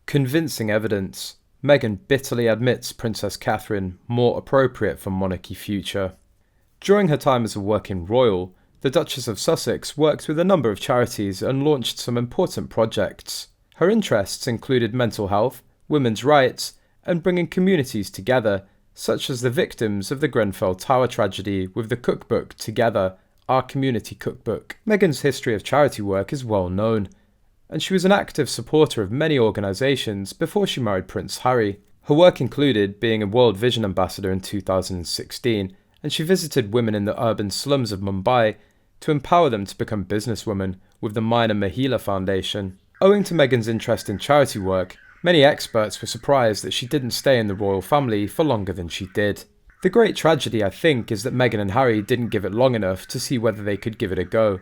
Convincing evidence. Meghan bitterly admits Princess Catherine more appropriate for monarchy future. During her time as a working royal, the Duchess of Sussex worked with a number of charities and launched some important projects. Her interests included mental health, women's rights, and bringing communities together, such as the victims of the Grenfell Tower tragedy with the cookbook Together, Our Community Cookbook. Meghan's history of charity work is well known, and she was an active supporter of many organisations before she married Prince Harry. Her work included being a World Vision Ambassador in 2016, and she visited women in the urban slums of Mumbai to empower them to become businesswomen with the Mina Mahila Foundation. Owing to Meghan's interest in charity work, many experts were surprised that she didn't stay in the royal family for longer than she did. The great tragedy, I think, is that Meghan and Harry didn't give it long enough to see whether they could give it a go.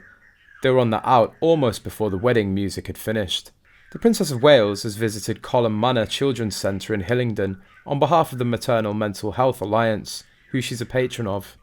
They were on the out almost before the wedding music had finished. The Princess of Wales has visited Colum Manor Children's Centre in Hillingdon on behalf of the Maternal Mental Health Alliance, who she's a patron of.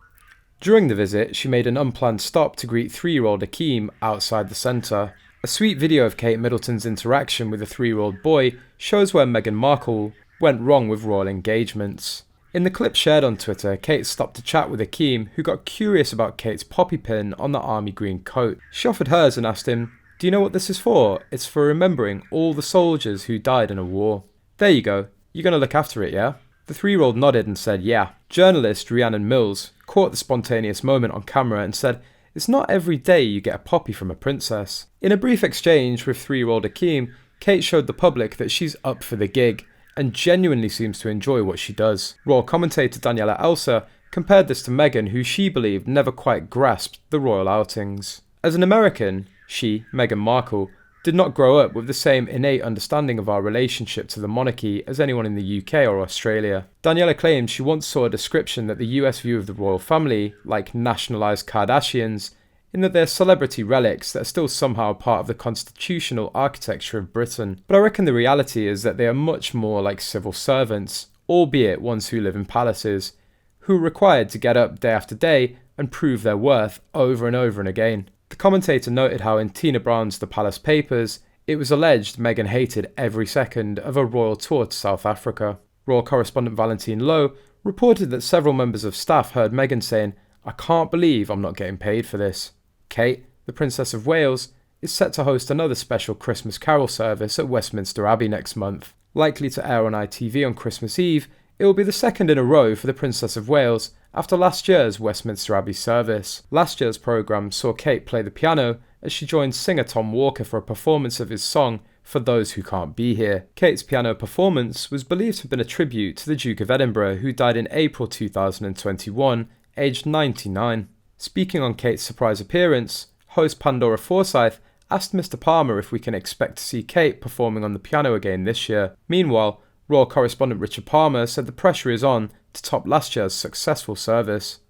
During the visit, she made an unplanned stop to greet 3-year-old Akeem outside the centre. A sweet video of Kate Middleton's interaction with a 3-year-old boy shows where Meghan Markle went wrong with royal engagements. In the clip shared on Twitter, Kate stopped to chat with Akeem, who got curious about Kate's poppy pin on the army green coat. She offered hers and asked him, "Do you know what this is for? It's for remembering all the soldiers who died in a war." "There you go. You're going to look after it, yeah?" The 3-year-old nodded and said yeah. Journalist Rhiannon Mills caught the spontaneous moment on camera and said, "It's not every day you get a poppy from a princess." In a brief exchange with 3-year-old Akeem, Kate showed the public that she's up for the gig and genuinely seems to enjoy what she does. Royal commentator Daniela Elsa compared this to Meghan, who she believed never quite grasped the royal outings. As an American, she, Meghan Markle, did not grow up with the same innate understanding of our relationship to the monarchy as anyone in the UK or Australia. Daniela claimed she once saw a description that the US view of the royal family like nationalised Kardashians, in that they're celebrity relics that are still somehow part of the constitutional architecture of Britain. But I reckon the reality is that they are much more like civil servants, albeit ones who live in palaces, who are required to get up day after day and prove their worth over and over and again. The commentator noted how in Tina Brown's The Palace Papers, it was alleged Meghan hated every second of a royal tour to South Africa. Royal correspondent Valentine Lowe reported that several members of staff heard Meghan saying, "I can't believe I'm not getting paid for this." Kate, the Princess of Wales, is set to host another special Christmas carol service at Westminster Abbey next month. Likely to air on ITV on Christmas Eve, it will be the second in a row for the Princess of Wales after last year's Westminster Abbey service. Last year's programme saw Kate play the piano as she joined singer Tom Walker for a performance of his song For Those Who Can't Be Here. Kate's piano performance was believed to have been a tribute to the Duke of Edinburgh, who died in April 2021, aged 99. Speaking on Kate's surprise appearance, host Pandora Forsyth asked Mr. Palmer if we can expect to see Kate performing on the piano again this year. Meanwhile, royal correspondent Richard Palmer said the pressure is on to top last year's successful service.